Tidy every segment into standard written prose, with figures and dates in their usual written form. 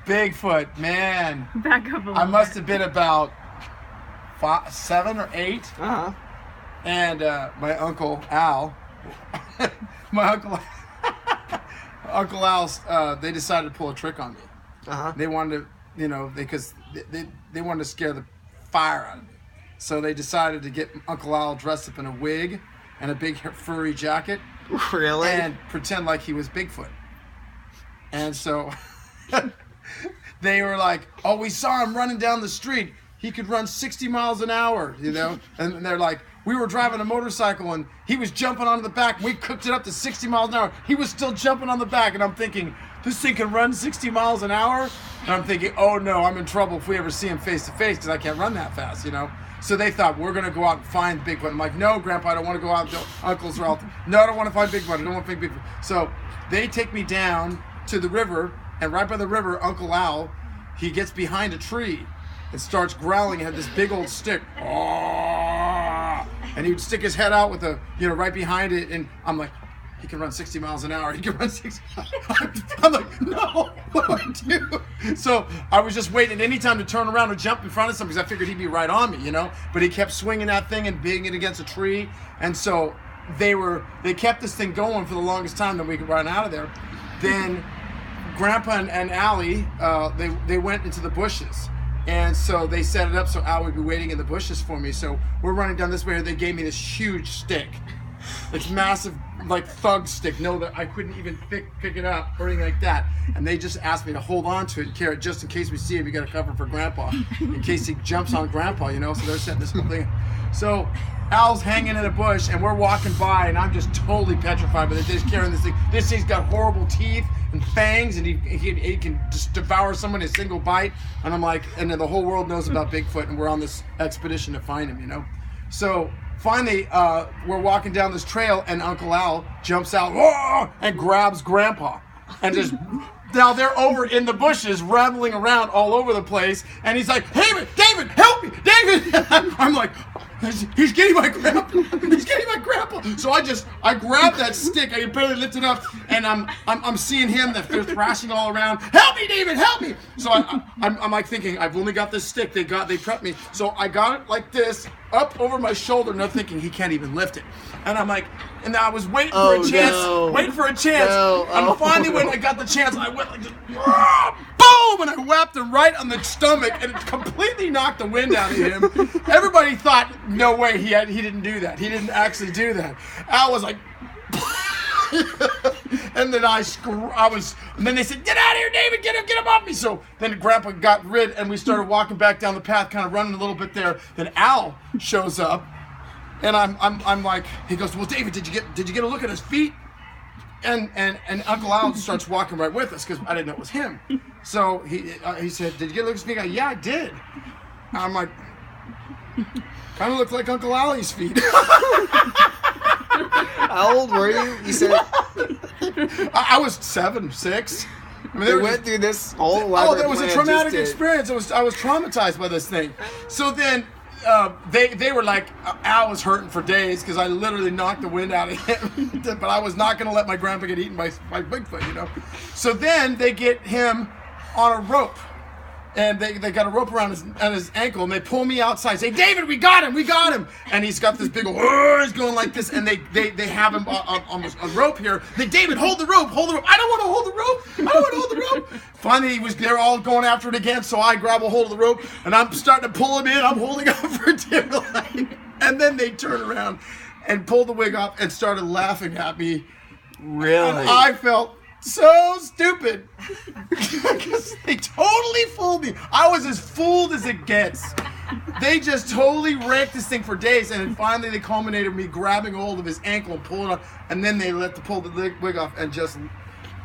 Bigfoot, man. Back up a little I must have been about 7 or 8. Uh-huh. And my Uncle Al, Uncle Al, they decided to pull a trick on me. Uh-huh. They wanted to, because they wanted to scare the fire out of me. So they decided to get Uncle Al dressed up in a wig and a big furry jacket. Really? And pretend like he was Bigfoot. And so they were like, oh, we saw him running down the street. He could run 60 miles an hour, And they're like, we were driving a motorcycle and he was jumping onto the back. We cooked it up to 60 miles an hour. He was still jumping on the back. And I'm thinking, this thing can run 60 miles an hour? And I'm thinking, oh no, I'm in trouble if we ever see him face to face because I can't run that fast, So they thought, we're going to go out and find Bigfoot. I'm like, no, Grandpa, I don't want to go out. Uncles are all, no, I don't want to find Bigfoot. I don't want to find Bigfoot. So they take me down to the river, and right by the river, Uncle Al, he gets behind a tree and starts growling. He had this big old stick. Oh! And he would stick his head out with right behind it. And I'm like, he can run 60 miles an hour. He can run 60. I'm like, no, what do I do? So I was just waiting any time to turn around or jump in front of something because I figured he'd be right on me, But he kept swinging that thing and beating it against a tree. And so they kept this thing going for the longest time that we could run out of there. Then Grandpa and Allie, they went into the bushes. And so they set it up so Al would be waiting in the bushes for me. So we're running down this way, and they gave me this huge stick. It's massive, like thug stick. No, that I couldn't even pick it up or anything like that. And they just asked me to hold on to it and carry it just in case we see him. We got to cover for Grandpa in case he jumps on Grandpa, So they're setting this whole thing. So Al's hanging in a bush, and we're walking by, and I'm just totally petrified. But they're just carrying this thing. This thing's got horrible teeth and fangs, and he can just devour someone in a single bite. And I'm like, and then the whole world knows about Bigfoot, and we're on this expedition to find him, So finally, we're walking down this trail, and Uncle Al jumps out and grabs Grandpa, and just now they're over in the bushes, rattling around all over the place, and he's like, "Hey, David, help me, David!" I'm like, he's getting my grandpa. He's getting my grandpa. So I grab that stick. I can barely lift it up, and I'm seeing him. They're thrashing all around. Help me, David! Help me! So I'm like thinking, I've only got this stick. They prepped me. So I got it like this up over my shoulder, and I'm thinking he can't even lift it. And I'm like, and I was waiting for a chance. No. Waiting for a chance. No. And finally, when I got the chance, I went like this. Boom! And I whapped him right on the stomach, and it completely knocked the wind out of him. Everybody thought, no way, he didn't do that. He didn't actually do that. Al was like, and then and then they said, "Get out of here, David! Get him off me!" So then Grandpa got rid, and we started walking back down the path, kind of running a little bit there. Then Al shows up, and I'm like, he goes, "Well, David, did you get a look at his feet?" And Uncle Al starts walking right with us because I didn't know it was him. So he said, "Did you get a look at his feet?" I go, "Yeah, I did." I'm like, kind of looked like Uncle Ali's feet. How old were you? You said I was 7, 6. I mean, they went through this whole elaborate there was a plan traumatic just to- experience. I was traumatized by this thing. So then they were like, Al was hurting for days because I literally knocked the wind out of him. But I was not going to let my grandpa get eaten by Bigfoot, So then they get him on a rope. And they got a rope around his ankle, and they pull me outside. Say, "David, we got him!" And he's got this big old, he's going like this, and they have him on a rope here. David, hold the rope! I don't want to hold the rope! Finally, they're all going after it again, so I grab a hold of the rope, and I'm starting to pull him in. I'm holding on for dear life. And then they turn around and pulled the wig off and started laughing at me. Really? And I felt so stupid because they totally fooled me. I was as fooled as it gets. They just totally raked this thing for days, and then finally they culminated with me grabbing hold of his ankle and pulling it off, and then they pull the wig off and just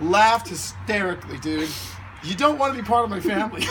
laughed hysterically, dude. You don't want to be part of my family.